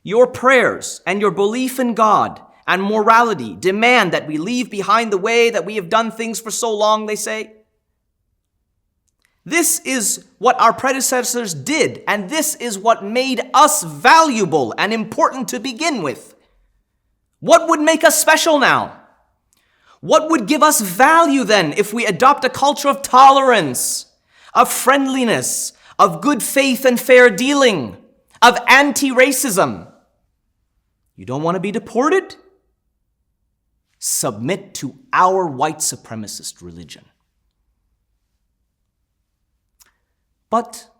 Your prayers and your belief in God and morality demand that we leave behind the way that we have done things for so long, they say. This is what our predecessors did, and this is what made us valuable and important to begin with. What would make us special now? What would give us value then if we adopt a culture of tolerance, of friendliness, of good faith and fair dealing, of anti-racism? You don't want to be deported? Submit to our white supremacist religion. But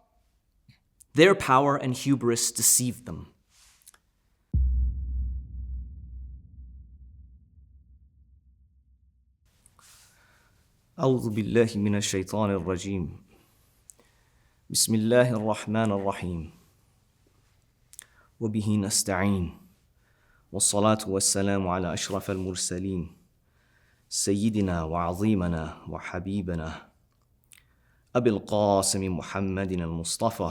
their power and hubris deceived them. أعوذ بالله من الشيطان الرجيم بسم الله الرحمن الرحيم وبه نستعين والصلاة والسلام على أشرف المرسلين سيدنا وعظيمنا وحبيبنا أبي القاسم محمد المصطفى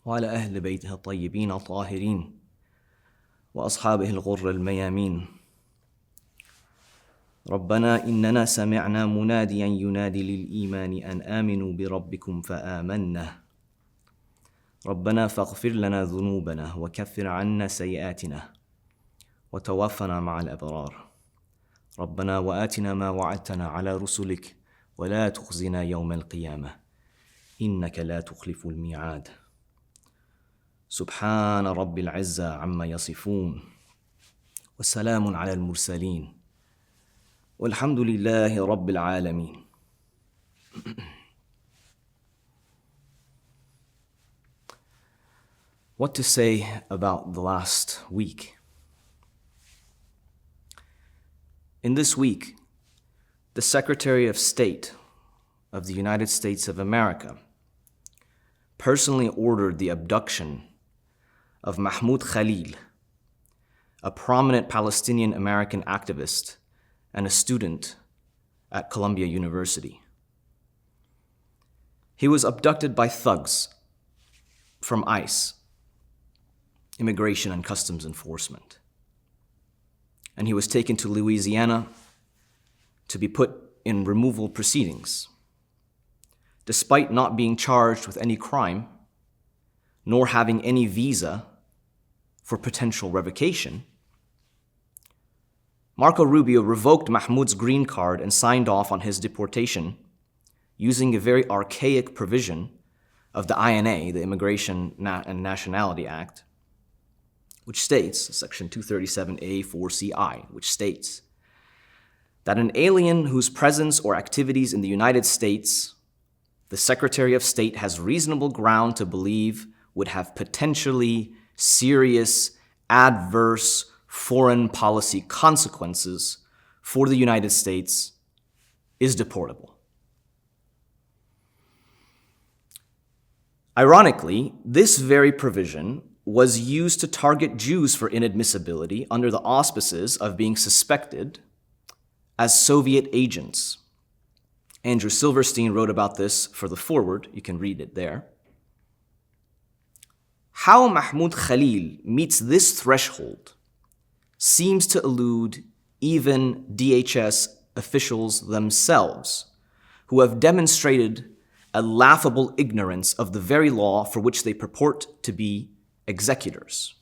وعلى أهل بيته الطيبين الطاهرين وأصحابه الغر الميامين ربنا إننا سمعنا مناديا ينادي للإيمان أن آمنوا بربكم فآمنا ربنا فاغفر لنا ذنوبنا وكفر عنا سيئاتنا وتوفنا مع الأبرار ربنا وآتنا ما وعدتنا على رسلك ولا تخزنا يوم القيامة إنك لا تخلف الميعاد سبحان رب العزة عما يصفون وسلام على المرسلين والحمد لله رب العالمين. What to say about the last week? In this week, the Secretary of State of the United States of America personally ordered the abduction of Mahmoud Khalil, a prominent Palestinian American activist and a student at Columbia University. He was abducted by thugs from ICE, Immigration and Customs Enforcement, and he was taken to Louisiana to be put in removal proceedings. Despite not being charged with any crime, nor having any visa for potential revocation, Marco Rubio revoked Mahmoud's green card and signed off on his deportation using a very archaic provision of the INA, the Immigration and Nationality Act, which states, Section 237A-4CI, which states that an alien whose presence or activities in the United States, the Secretary of State has reasonable ground to believe would have potentially serious, adverse foreign policy consequences for the United States is deportable. Ironically, this very provision was used to target Jews for inadmissibility under the auspices of being suspected as Soviet agents. Andrew Silverstein wrote about this for the foreword. You can read it there. How Mahmoud Khalil meets this threshold seems to elude even DHS officials themselves, who have demonstrated a laughable ignorance of the very law for which they purport to be executors.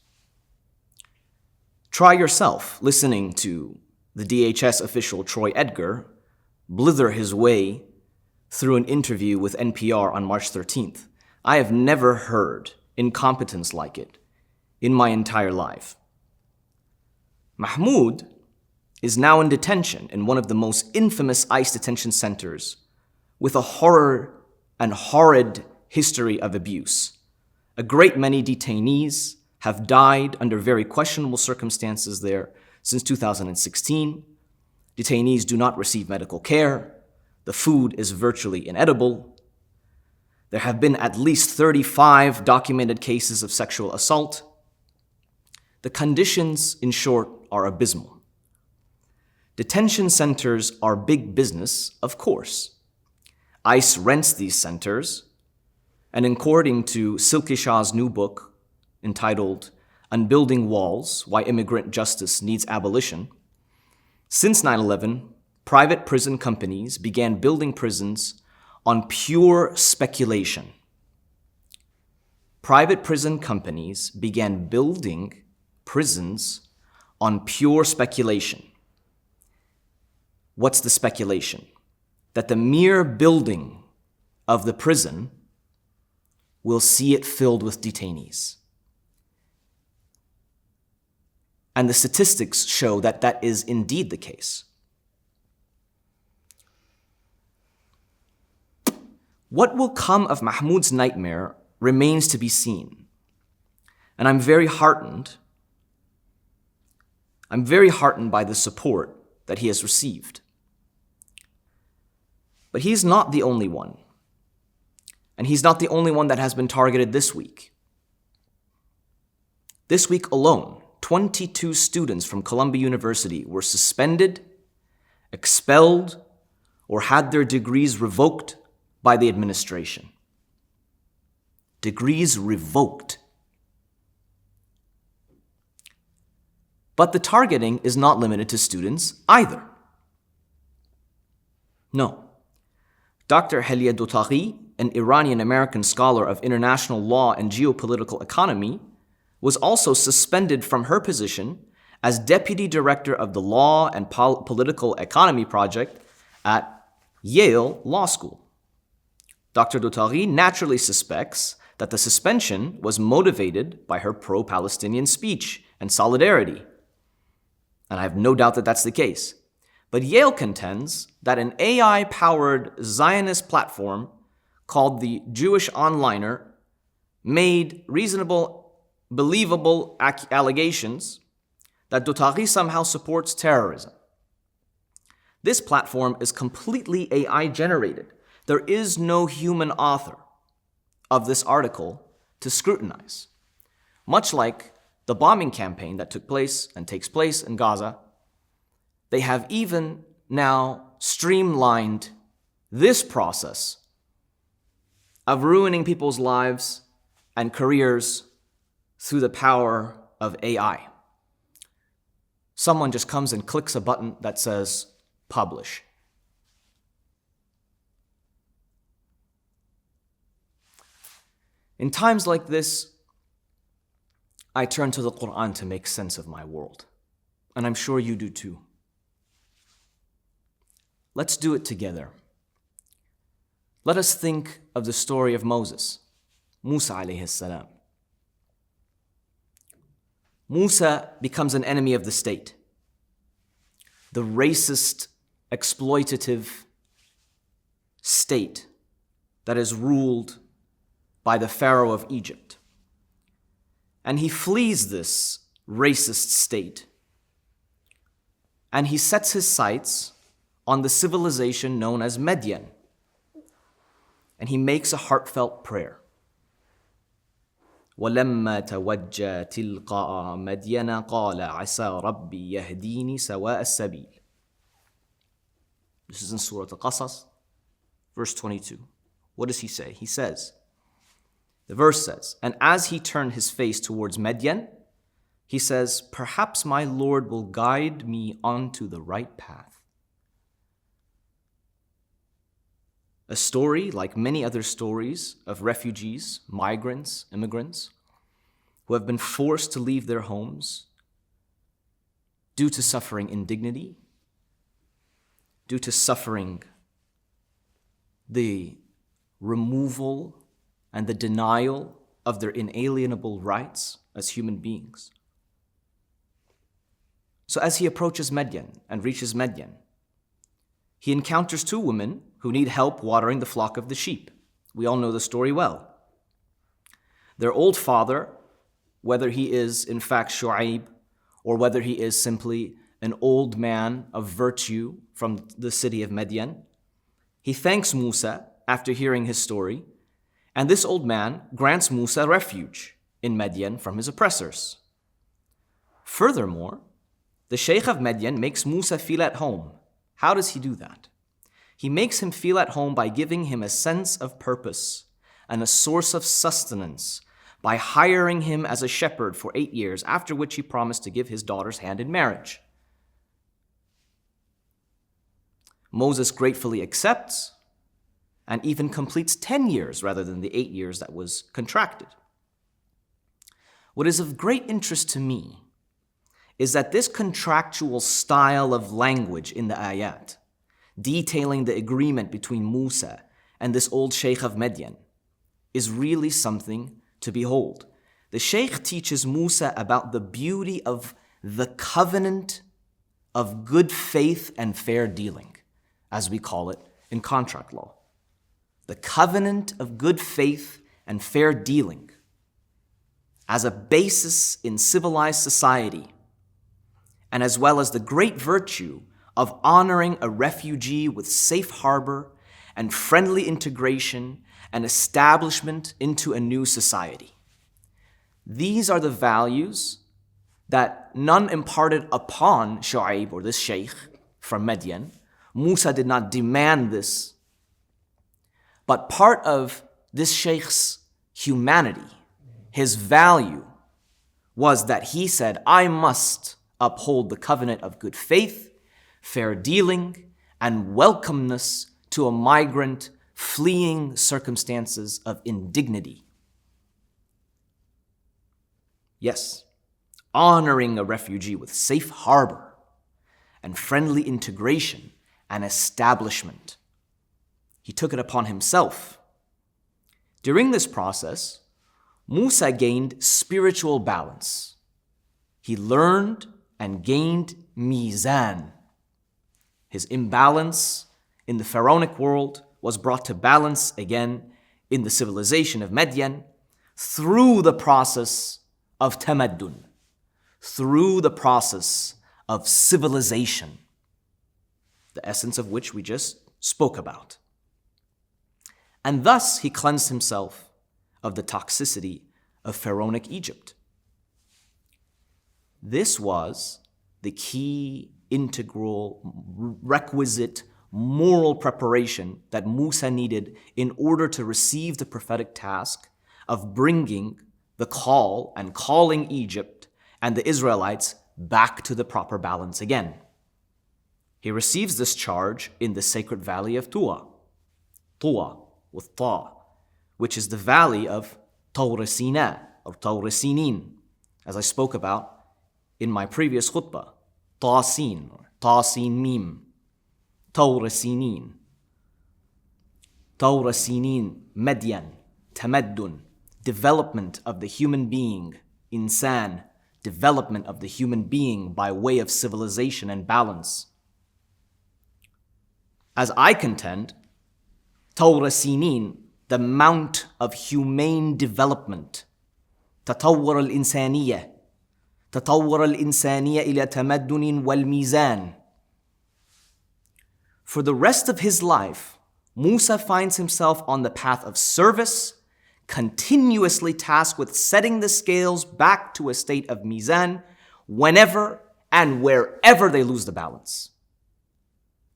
Try yourself listening to the DHS official Troy Edgar blither his way through an interview with NPR on March 13th. I have never heard incompetence like it in my entire life. Mahmoud is now in detention in one of the most infamous ICE detention centers with a horror and horrid history of abuse. A great many detainees have died under very questionable circumstances there since 2016. Detainees do not receive medical care. The food is virtually inedible. There have been at least 35 documented cases of sexual assault. The conditions, in short, are abysmal. Detention centers are big business, of course. ICE rents these centers, and according to Silky Shah's new book entitled Unbuilding Walls, Why Immigrant Justice Needs Abolition, since 9/11, private prison companies began building prisons on pure speculation. Private prison companies began building prisons on pure speculation. What's the speculation? That the mere building of the prison will see it filled with detainees. And the statistics show that that is indeed the case. What will come of Mahmoud's nightmare remains to be seen. And I'm very heartened by the support that he has received. But he's not the only one. And he's not the only one that has been targeted this week. This week alone, 22 students from Columbia University were suspended, expelled, or had their degrees revoked by the administration. Degrees revoked. But the targeting is not limited to students either. No. Dr. Khalil Dotaghi, an Iranian-American scholar of international law and geopolitical economy, was also suspended from her position as deputy director of the Law and Political Economy Project at Yale Law School. Dr. Dotaghi naturally suspects that the suspension was motivated by her pro-Palestinian speech and solidarity. And I have no doubt that that's the case. But Yale contends that an AI-powered Zionist platform called the Jewish Onliner made reasonable, believable allegations that Dotaghi somehow supports terrorism. This platform is completely AI-generated. There is no human author of this article to scrutinize. Much like the bombing campaign that took place and takes place in Gaza, they have even now streamlined this process of ruining people's lives and careers through the power of AI. Someone just comes and clicks a button that says, publish. In times like this, I turn to the Qur'an to make sense of my world. And I'm sure you do too. Let's do it together. Let us think of the story of Moses, Musa alayhi salam. Musa becomes an enemy of the state, the racist, exploitative state that is ruled by the Pharaoh of Egypt. And he flees this racist state. And he sets his sights on the civilization known as Medan. And he makes a heartfelt prayer. وَلَمَّا تَوَجَّهَ تِلْقَاءَ مَدْيَنَ قَالَ عَسَى رَبِّي يَهْدِينِي سَوَاءَ السَّبِيلِ. This is in Surah Al-Qasas, verse 22. What does he say? He says, the verse says, and as he turned his face towards Medan, he says, perhaps my Lord will guide me onto the right path. A story like many other stories of refugees, migrants, immigrants, who have been forced to leave their homes due to suffering indignity, due to suffering the removal and the denial of their inalienable rights as human beings. So as he approaches Medan and reaches Medan, he encounters two women who need help watering the flock of the sheep. We all know the story well. Their old father, whether he is in fact Shu'ayb or whether he is simply an old man of virtue from the city of Medan, he thanks Musa after hearing his story, and this old man grants Musa refuge in Medan from his oppressors. Furthermore, the Sheikh of Medan makes Musa feel at home. How does he do that? He makes him feel at home by giving him a sense of purpose and a source of sustenance by hiring him as a shepherd for 8 years, after which he promised to give his daughter's hand in marriage. Moses gratefully accepts and even completes 10 years rather than the 8 years that was contracted. What is of great interest to me is that this contractual style of language in the ayat, detailing the agreement between Musa and this old sheikh of Medan, is really something to behold. The sheikh teaches Musa about the beauty of the covenant of good faith and fair dealing, as we call it in contract law. The covenant of good faith and fair dealing as a basis in civilized society, and as well as the great virtue of honoring a refugee with safe harbor and friendly integration and establishment into a new society. These are the values that none imparted upon Shu'ayb, or this sheikh from Medan. Musa did not demand this, but part of this sheikh's humanity, his value, was that he said, I must uphold the covenant of good faith, fair dealing, and welcomeness to a migrant fleeing circumstances of indignity. Yes, honoring a refugee with safe harbor and friendly integration and establishment. He took it upon himself. During this process, Musa gained spiritual balance. He learned and gained Medan. His imbalance in the pharaonic world was brought to balance again in the civilization of Medan through the process of tamaddun, through the process of civilization, the essence of which we just spoke about. And thus he cleansed himself of the toxicity of pharaonic Egypt. This was the key, integral, requisite moral preparation that Musa needed in order to receive the prophetic task of bringing the call and calling Egypt and the Israelites back to the proper balance again. He receives this charge in the sacred valley of Tuwa with Ta, which is the valley of Tawr Sina or Tawr Sinin, as I spoke about in my previous khutbah. Ta-Sin or Ta-Sin Mim, Tawr Sinin. Tawr Sinin, Medan, Tamaddun, development of the human being, insan, development of the human being by way of civilization and balance. As I contend, Tawr Sinin, the mount of humane development, تطور الإنسانية إلى تمدن والميزان. For the rest of his life, Musa finds himself on the path of service, continuously tasked with setting the scales back to a state of mizan whenever and wherever they lose the balance.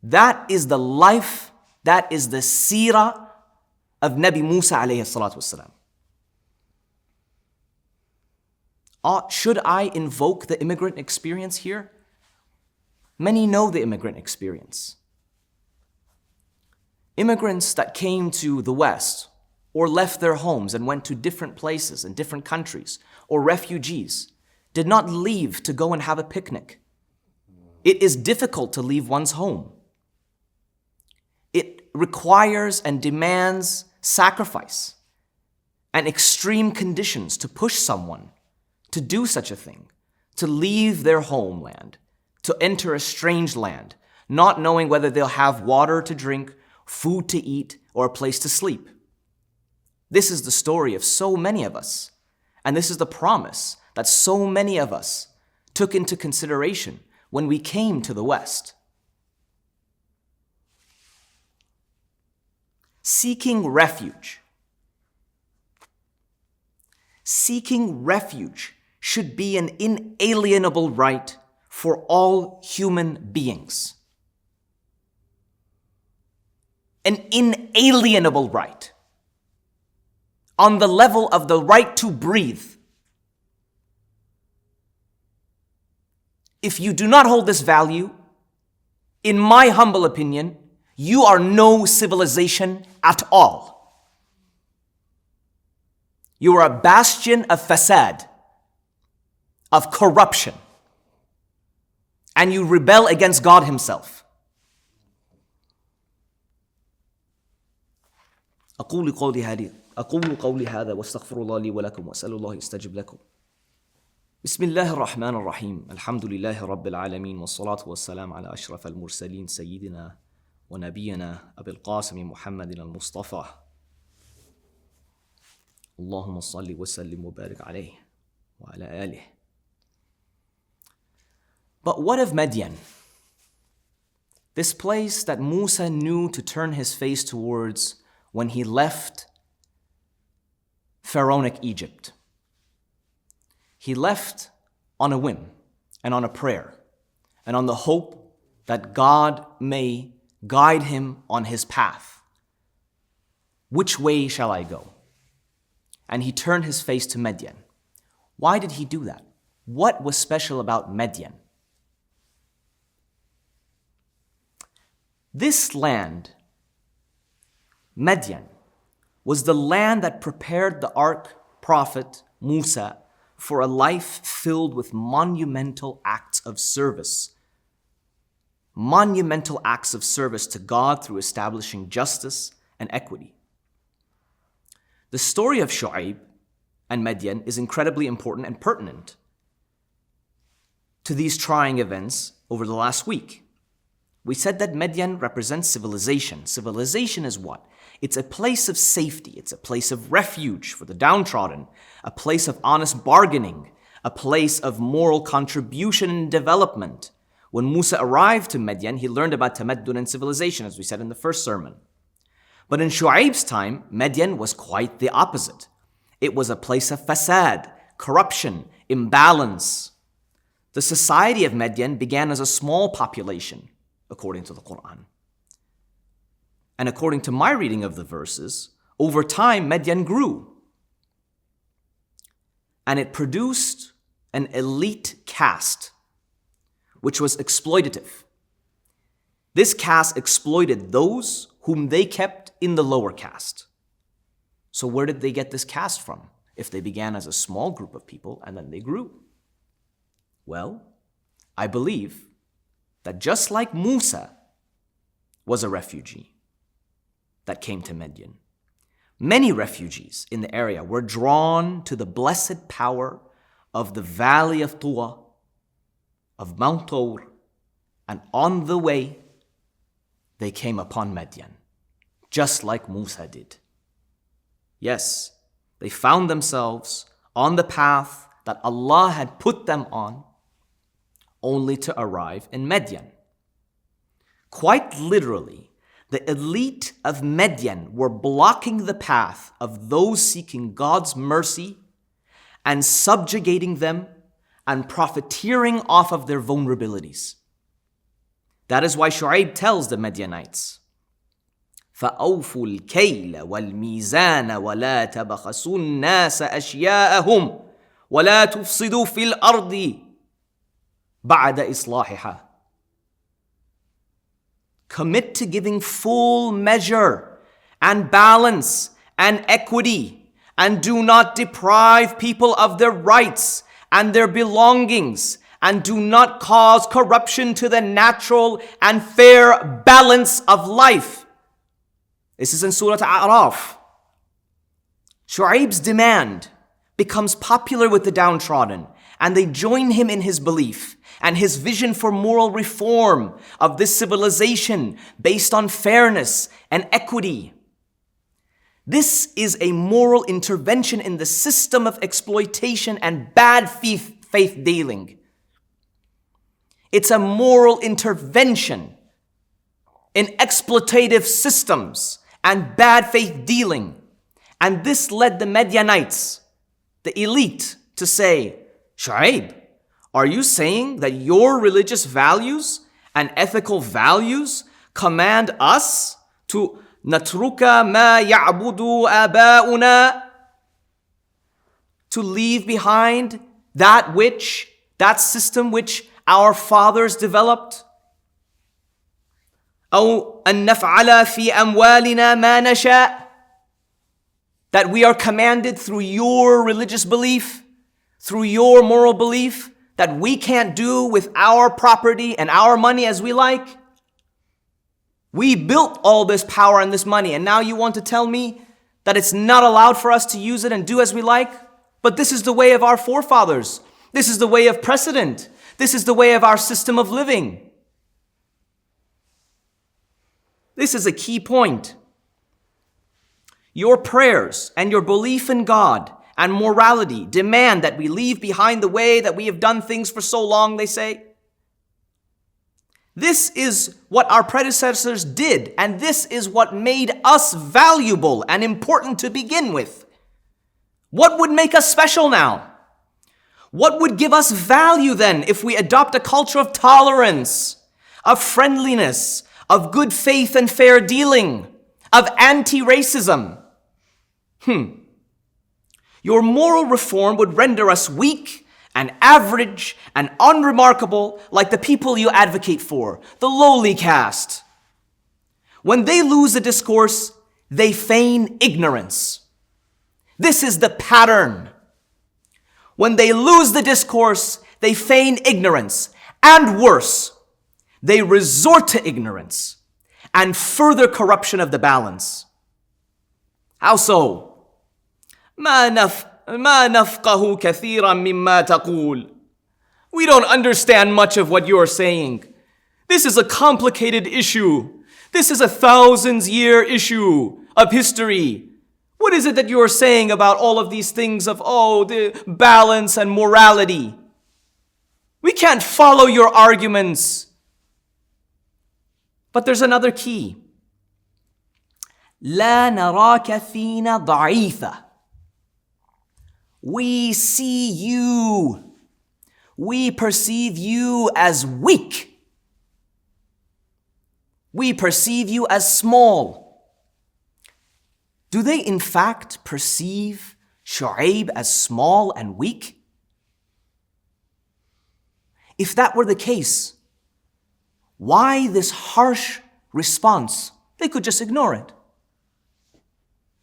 That is the life, that is the seerah of Nabi Musa alayhi salatu wasalam. Should I invoke the immigrant experience here? Many know the immigrant experience. Immigrants that came to the West or left their homes and went to different places in different countries, or refugees, did not leave to go and have a picnic. It is difficult to leave one's home. It requires and demands sacrifice and extreme conditions to push someone to do such a thing, to leave their homeland, to enter a strange land, not knowing whether they'll have water to drink, food to eat, or a place to sleep. This is the story of so many of us, and this is the promise that so many of us took into consideration when we came to the West. Seeking refuge. Seeking refuge should be an inalienable right for all human beings. An inalienable right. on the level of the right to breathe. If you do not hold this value, in my humble opinion, you are no civilization at all. You are a bastion of fasad, of corruption, and you rebel against God Himself. أقول قولي هذا واستغفر الله لي ولكم وأسأل الله يستجب لكم. بسم الله الرحمن الرحيم. الحمد لله رب العالمين والصلاة والسلام على أشرف المرسلين سيدنا ونبينا أبي القاسم محمد المصطفى. اللهم صل وسلم وبارك عليه وعلى آله. But what of Medan? This place that Musa knew to turn his face towards when he left Pharaonic Egypt. He left on a whim and on a prayer and on the hope that God may guide him on his path. Which way shall I go? And he turned his face to Medan. Why did he do that? What was special about Medan? This land, Medan, was the land that prepared the ark prophet Musa for a life filled with monumental acts of service. Monumental acts of service to God through establishing justice and equity. The story of Shu'ayb and Medan is incredibly important and pertinent to these trying events over the last week. We said that Medan represents civilization. Civilization is what? It's a place of safety. It's a place of refuge for the downtrodden, a place of honest bargaining, a place of moral contribution and development. When Musa arrived to Medan, he learned about tamaddun and civilization, as we said in the first sermon. But in Shu'ayb's time, Medan was quite the opposite. It was a place of fasad, corruption, imbalance. The society of Medan began as a small population, according to the Qur'an. And according to my reading of the verses, over time, Medan grew. And it produced an elite caste, which was exploitative. This caste exploited those whom they kept in the lower caste. So where did they get this caste from, if they began as a small group of people and then they grew? Well, I believe that just like Musa was a refugee that came to Medan, many refugees in the area were drawn to the blessed power of the valley of Tuwa, of Mount Tor, and on the way, they came upon Medan, just like Musa did. Yes, they found themselves on the path that Allah had put them on, only to arrive in Medan. Quite literally, the elite of Medan were blocking the path of those seeking God's mercy and subjugating them and profiteering off of their vulnerabilities. That is why Shu'ayb tells the Medianites, فَأَوْفُوا الْكَيْلَ وَالْمِيزَانَ وَلَا تَبَخَسُوا النَّاسَ أَشْيَاءَهُمْ وَلَا تُفْسِدُوا فِي الْأَرْضِ بَعْدَ إِصْلَاحِهَا. Commit to giving full measure and balance and equity, and do not deprive people of their rights and their belongings, and do not cause corruption to the natural and fair balance of life. This is in Surah A'raf. Shu'ayb's demand becomes popular with the downtrodden, and they join him in his belief and his vision for moral reform of this civilization based on fairness and equity. This is a moral intervention in the system of exploitation and bad faith dealing. It's a moral intervention in exploitative systems and bad faith dealing. And this led the Medianites, the elite, to say, Shu'ayb, are you saying that your religious values and ethical values command us to natruka ma ya'budu aba'una to leave behind that system which our fathers developed? أو أن نفعل في أموالنا ما نشاء, that we are commanded through your religious belief, through your moral belief, that we can't do with our property and our money as we like? We built all this power and this money, and now you want to tell me that it's not allowed for us to use it and do as we like? But this is the way of our forefathers. This is the way of precedent. This is the way of our system of living. This is a key point. Your prayers and your belief in God and morality demand that we leave behind the way that we have done things for so long, they say. This is what our predecessors did, and this is what made us valuable and important to begin with. What would make us special now? What would give us value then if we adopt a culture of tolerance, of friendliness, of good faith and fair dealing, of anti-racism? Your moral reform would render us weak and average and unremarkable, like the people you advocate for, the lowly caste. When they lose a discourse, they feign ignorance. This is the pattern. When they lose the discourse, they feign ignorance. And worse, they resort to ignorance and further corruption of the balance. How so? ما نفقه كثيرا مما تقول. We don't understand much of what you're saying. This is a complicated issue. This is a thousands-year issue of history. What is it that you're saying about all of these things of, the balance and morality? We can't follow your arguments. But there's another key. لا نراك فينا ضعيفا. We see you. We perceive you as weak. We perceive you as small. Do they in fact perceive Shu'ayb as small and weak? If that were the case, why this harsh response? They could just ignore it.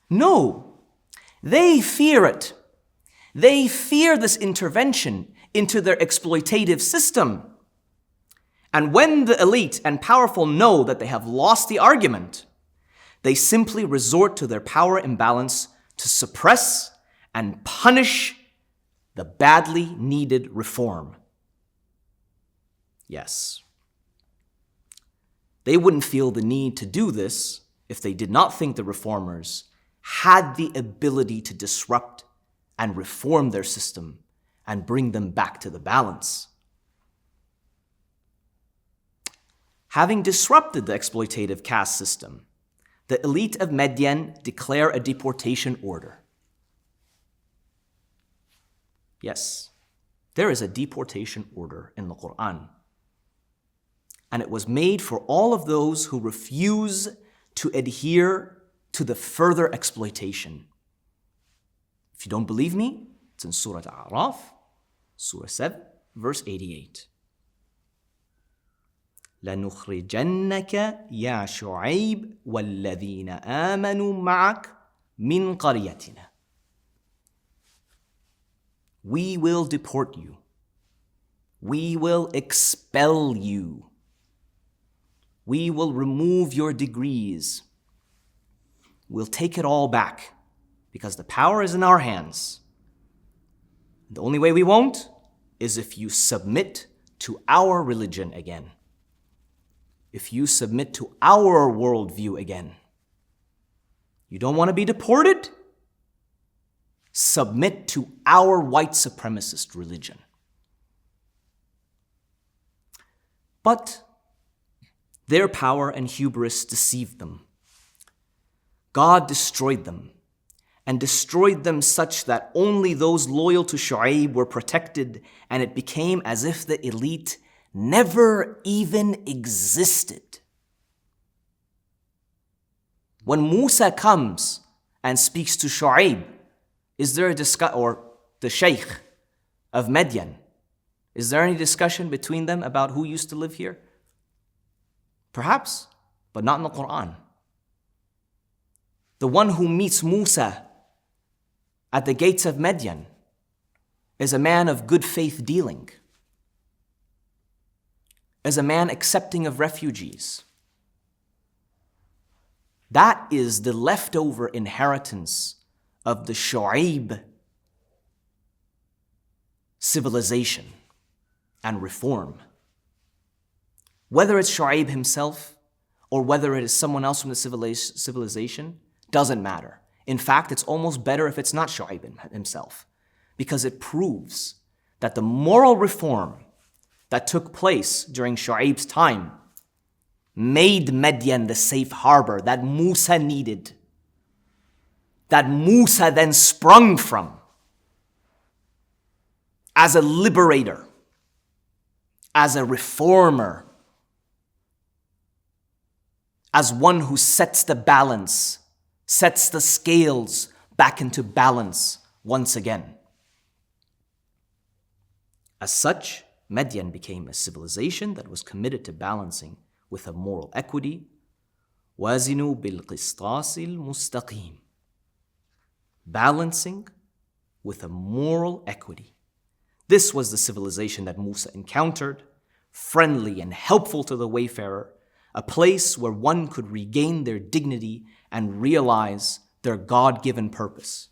No, they fear it. They fear this intervention into their exploitative system. And when the elite and powerful know that they have lost the argument, they simply resort to their power imbalance to suppress and punish the badly needed reform. Yes. They wouldn't feel the need to do this if they did not think the reformers had the ability to disrupt and reform their system and bring them back to the balance. Having disrupted the exploitative caste system, the elite of Medan declare a deportation order. Yes, there is a deportation order in the Qur'an. And it was made for all of those who refuse to adhere to the further exploitation. If you don't believe me, it's in Surah A'raf, Surah 7, verse 88. لَنُخْرِجَنَّكَ يَا شُعَيْبْ وَالَّذِينَ آمَنُوا مَعَكَ مِنْ قَرْيَتِنَا. We will deport you. We will expel you. We will remove your degrees. We'll take it all back because the power is in our hands. The only way we won't is if you submit to our religion again. If you submit to our worldview again. You don't want to be deported? Submit to our white supremacist religion. But their power and hubris deceived them. God destroyed them, and destroyed them such that only those loyal to Shu'ayb were protected, and it became as if the elite never even existed. When Musa comes and speaks to Shu'ayb, is there a discussion, or the Shaykh of Medan. Is there any discussion between them about who used to live here? Perhaps, but not in the Qur'an. The one who meets Musa at the gates of Medan is a man of good faith dealing, is a man accepting of refugees. That is the leftover inheritance of the Shu'ayb civilization and reform. Whether it's Shu'ayb himself or whether it is someone else from the civilization, doesn't matter. In fact, it's almost better if it's not Shu'ayb himself, because it proves that the moral reform that took place during Shu'ayb's time made Medan the safe harbor that Musa needed, that Musa then sprung from as a liberator, as a reformer, as one who sets the balance, sets the scales back into balance once again. As such, Medan became a civilization that was committed to balancing with a moral equity. وَازِنُوا بِالْقِسْطَاسِ الْمُسْتَقِيمِ. Balancing with a moral equity. This was the civilization that Musa encountered, friendly and helpful to the wayfarer, a place where one could regain their dignity and realize their God-given purpose.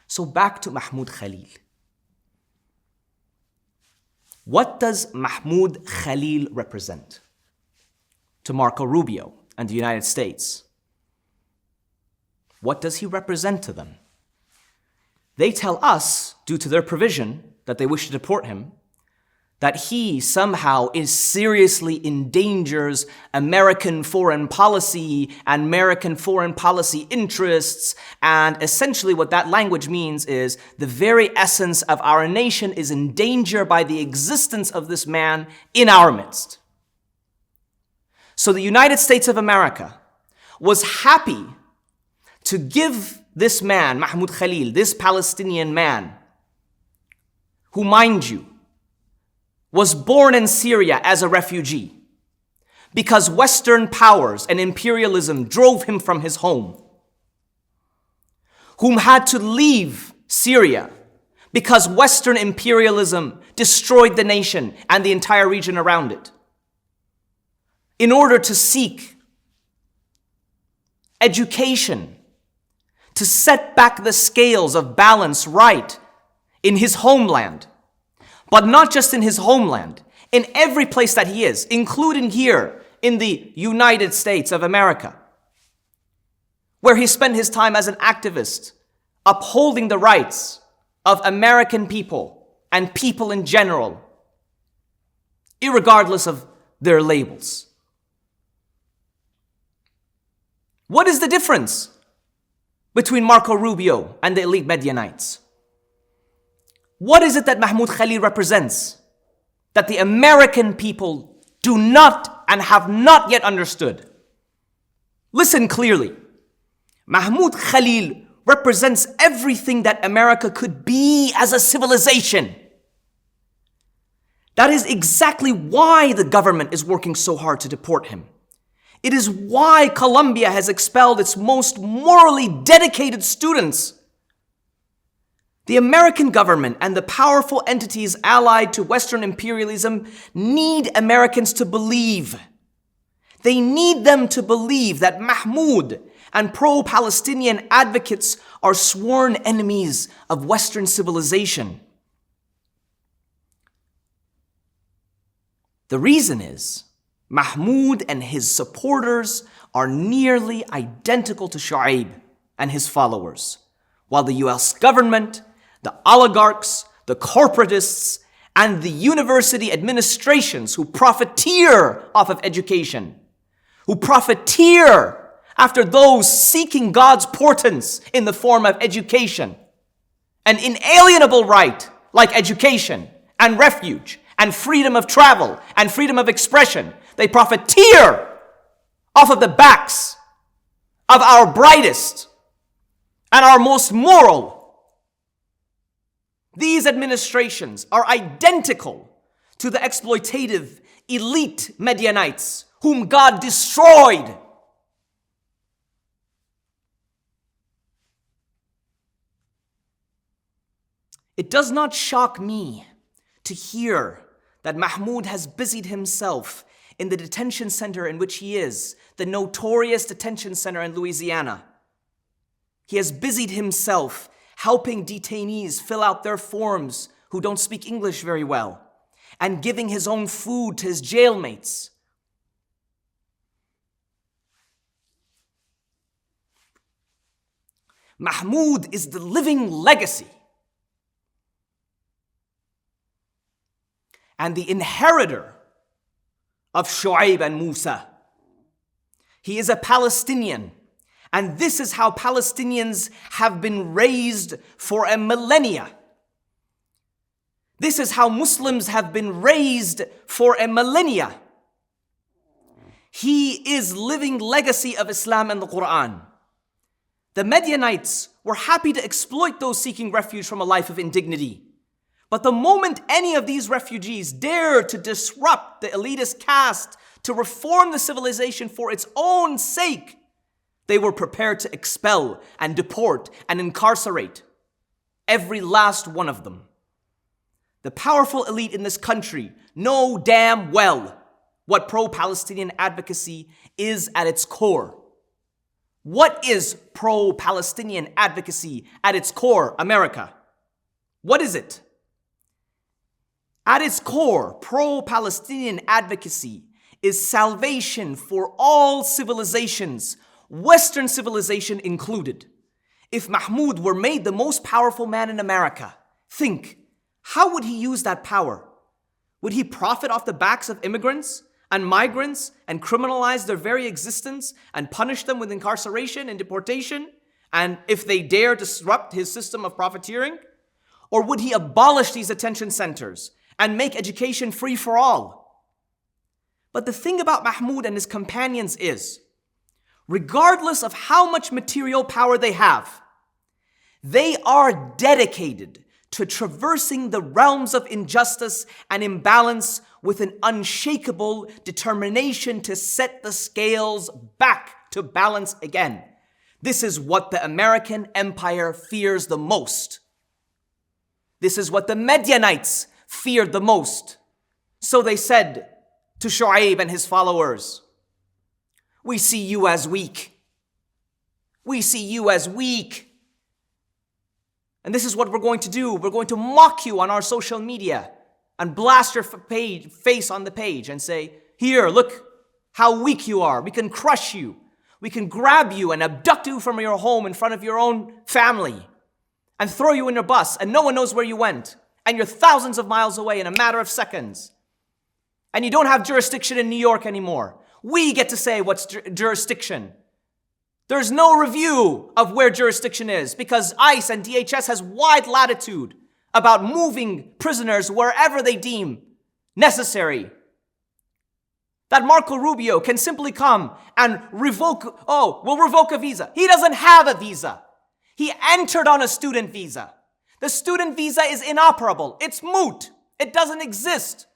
So back to Mahmoud Khalil. What does Mahmoud Khalil represent to Marco Rubio and the United States? What does he represent to them? They tell us, due to their provision that they wish to deport him, that he somehow seriously endangers American foreign policy and American foreign policy interests. And essentially what that language means is the very essence of our nation is in danger by the existence of this man in our midst. So the United States of America was happy to give this man, Mahmoud Khalil, this Palestinian man, who, mind you, was born in Syria as a refugee because Western powers and imperialism drove him from his home, whom had to leave Syria because Western imperialism destroyed the nation and the entire region around it, in order to seek education, to set back the scales of balance right in his homeland. But not just in his homeland, in every place that he is, including here in the United States of America, where he spent his time as an activist, upholding the rights of American people and people in general, irregardless of their labels. What is the difference between Marco Rubio and the elite Medianites? What is it that Mahmoud Khalil represents that the American people do not and have not yet understood? Listen clearly. Mahmoud Khalil represents everything that America could be as a civilization. That is exactly why the government is working so hard to deport him. It is why Colombia has expelled its most morally dedicated students. The American government and the powerful entities allied to Western imperialism need Americans to believe. They need them to believe that Mahmoud and pro-Palestinian advocates are sworn enemies of Western civilization. The reason is Mahmoud and his supporters are nearly identical to Shu'ayb and his followers, while the US government, the oligarchs, the corporatists, and the university administrations who profiteer off of education, who profiteer after those seeking God's portents in the form of education, an inalienable right like education and refuge and freedom of travel and freedom of expression. They profiteer off of the backs of our brightest and our most moral These administrations are identical to the exploitative elite Medianites whom God destroyed. It does not shock me to hear that Mahmoud has busied himself in the detention center in which he is, the notorious detention center in Louisiana. He has busied himself helping detainees fill out their forms who don't speak English very well, and giving his own food to his jailmates. Mahmoud is the living legacy and the inheritor of Shu'ayb and Musa. He is a Palestinian, and this is how Palestinians have been raised for a millennia. This is how Muslims have been raised for a millennia. He is living legacy of Islam and the Qur'an. The Medianites were happy to exploit those seeking refuge from a life of indignity. But the moment any of these refugees dared to disrupt the elitist caste, to reform the civilization for its own sake, they were prepared to expel and deport and incarcerate every last one of them. The powerful elite in this country know damn well what pro-Palestinian advocacy is at its core. What is pro-Palestinian advocacy at its core, America? What is it? At its core, pro-Palestinian advocacy is salvation for all civilizations, Western civilization included. If Mahmoud were made the most powerful man in America, think, how would he use that power? Would he profit off the backs of immigrants and migrants and criminalize their very existence and punish them with incarceration and deportation? And if they dare disrupt his system of profiteering? Or would he abolish these detention centers and make education free for all? But the thing about Mahmoud and his companions is, regardless of how much material power they have, they are dedicated to traversing the realms of injustice and imbalance with an unshakable determination to set the scales back to balance again. This is what the American empire fears the most. This is what the Medianites feared the most. So they said to Shu'ayb and his followers, "We see you as weak. We see you as weak. And this is what we're going to do. We're going to mock you on our social media and blast your face on the page and say, here, look how weak you are. We can crush you. We can grab you and abduct you from your home in front of your own family and throw you in a bus, and no one knows where you went. And you're thousands of miles away in a matter of seconds. And you don't have jurisdiction in New York anymore. We get to say what's jurisdiction. There's no review of where jurisdiction is because ICE and DHS has wide latitude about moving prisoners wherever they deem necessary. That Marco Rubio can simply come and we'll revoke a visa. He doesn't have a visa. He entered on a student visa. The student visa is inoperable. It's moot. It doesn't exist.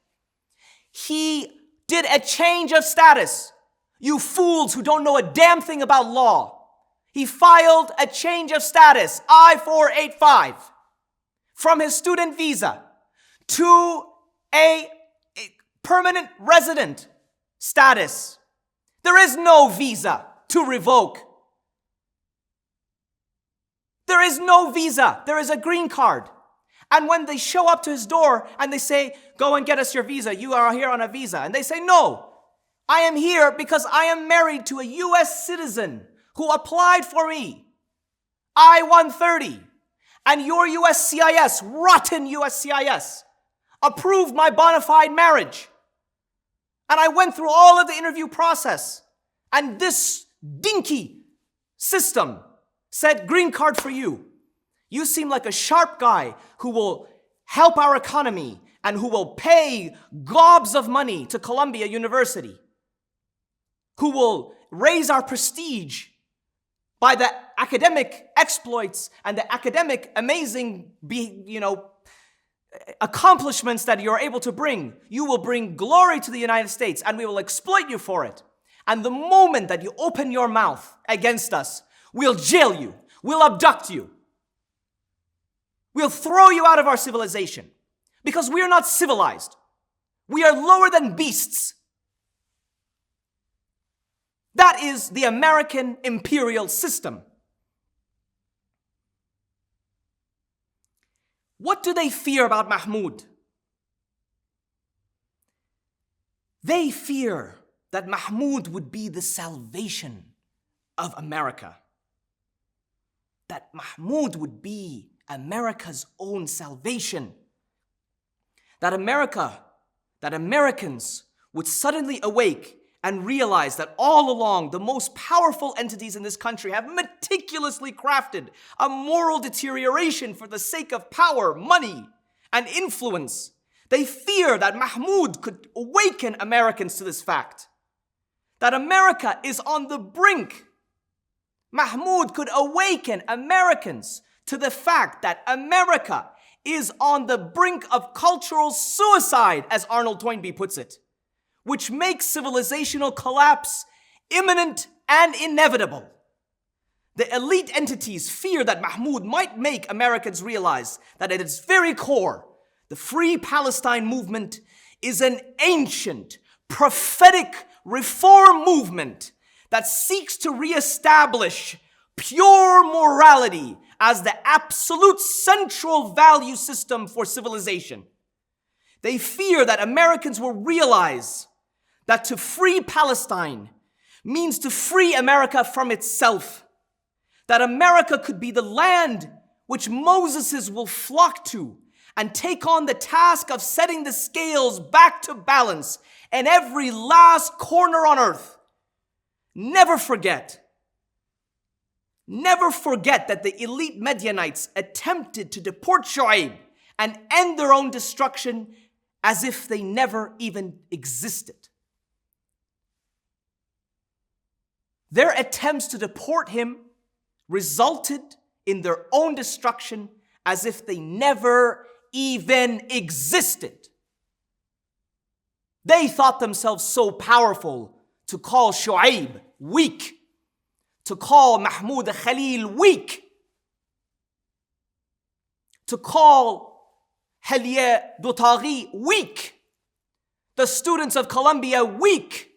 He did a change of status. You fools who don't know a damn thing about law. He filed a change of status, I-485, from his student visa to a permanent resident status. There is no visa to revoke. There is no visa. There is a green card. And when they show up to his door and they say, go and get us your visa, you are here on a visa. And they say, no, I am here because I am married to a US citizen who applied for me, I-130. And your USCIS, rotten USCIS, approved my bona fide marriage. And I went through all of the interview process. And this dinky system said, green card for you. You seem like a sharp guy who will help our economy and who will pay gobs of money to Columbia University, who will raise our prestige by the academic exploits and the academic amazing, accomplishments that you're able to bring, you will bring glory to the United States and we will exploit you for it. And the moment that you open your mouth against us, we'll jail you, we'll abduct you, we'll throw you out of our civilization because we are not civilized. We are lower than beasts. That is the American imperial system. What do they fear about Mahmoud? They fear that Mahmoud would be the salvation of America. That Mahmoud would be America's own salvation. That Americans would suddenly awake and realize that all along the most powerful entities in this country have meticulously crafted a moral deterioration for the sake of power, money, and influence. They fear that Mahmoud could awaken Americans to this fact. That America is on the brink. Mahmoud could awaken Americans to the fact that America is on the brink of cultural suicide, as Arnold Toynbee puts it, which makes civilizational collapse imminent and inevitable. The elite entities fear that Mahmoud might make Americans realize that at its very core, the Free Palestine movement is an ancient, prophetic reform movement that seeks to reestablish pure morality as the absolute central value system for civilization. They fear that Americans will realize that to free Palestine means to free America from itself. That America could be the land which Moses will flock to and take on the task of setting the scales back to balance in every last corner on earth. Never forget that the elite Medianites attempted to deport Shu'ayb and end their own destruction as if they never even existed. Their attempts to deport him resulted in their own destruction as if they never even existed. They thought themselves so powerful to call Shu'ayb weak, to call Mahmoud Khalil weak, to call Halia Dotaghi weak, the students of Columbia weak,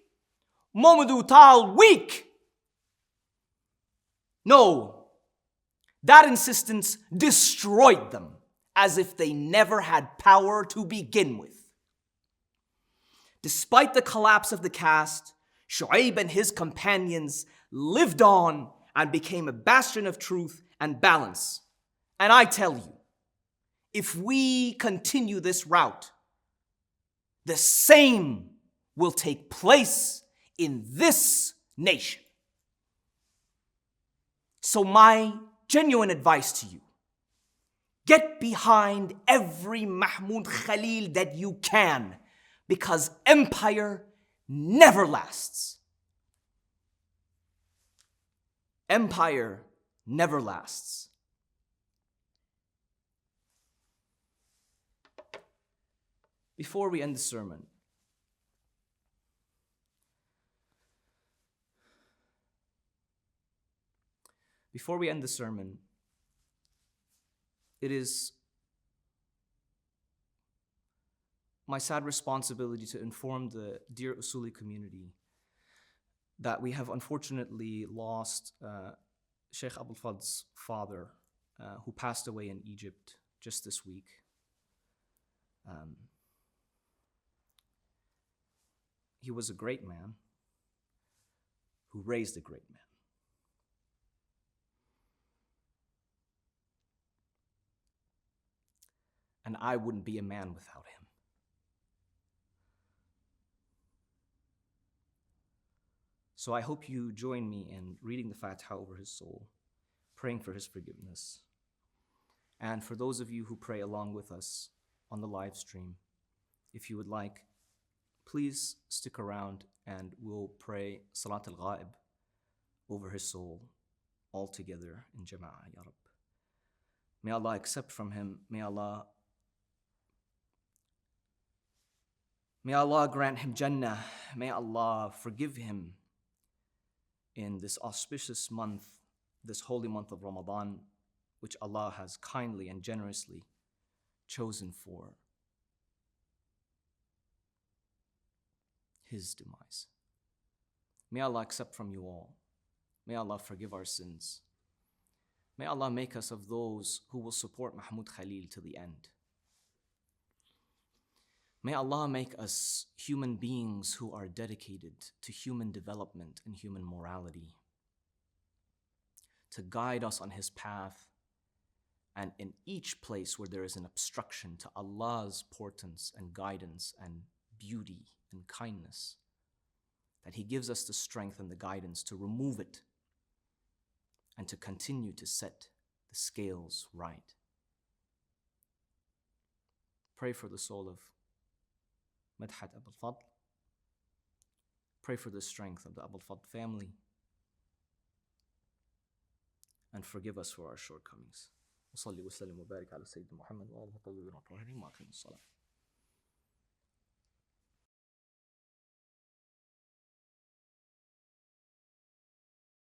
Momodou Tal weak. No, that insistence destroyed them as if they never had power to begin with. Despite the collapse of the caste, Shu'ayb and his companions lived on and became a bastion of truth and balance. And I tell you, if we continue this route, the same will take place in this nation. So my genuine advice to you, get behind every Mahmoud Khalil that you can, because empire never lasts. Empire never lasts. Before we end the sermon, it is my sad responsibility to inform the dear Usuli community that we have unfortunately lost Sheikh Abul Fadl's father, who passed away in Egypt just this week. He was a great man who raised a great man. And I wouldn't be a man without him. So I hope you join me in reading the Fatiha over his soul, praying for his forgiveness. And for those of you who pray along with us on the live stream, if you would like, please stick around and we'll pray Salat al-Ghaib over his soul all together in Jama'ah, Ya Rab. May Allah accept from him. May Allah May Allah grant him Jannah. May Allah forgive him in this auspicious month, this holy month of Ramadan, which Allah has kindly and generously chosen for his demise. May Allah accept from you all. May Allah forgive our sins. May Allah make us of those who will support Mahmoud Khalil to the end. May Allah make us human beings who are dedicated to human development and human morality, to guide us on his path, and in each place where there is an obstruction to Allah's portents and guidance and beauty and kindness, that he gives us the strength and the guidance to remove it and to continue to set the scales right. Pray for the soul of Madhat Abul Fadl. Pray for the strength of the Abul Fadl family. And forgive us for our shortcomings. وصلي وسلم وبارك على سيدنا محمد وآله الطيبين الطاهرين وأقم الصلاة.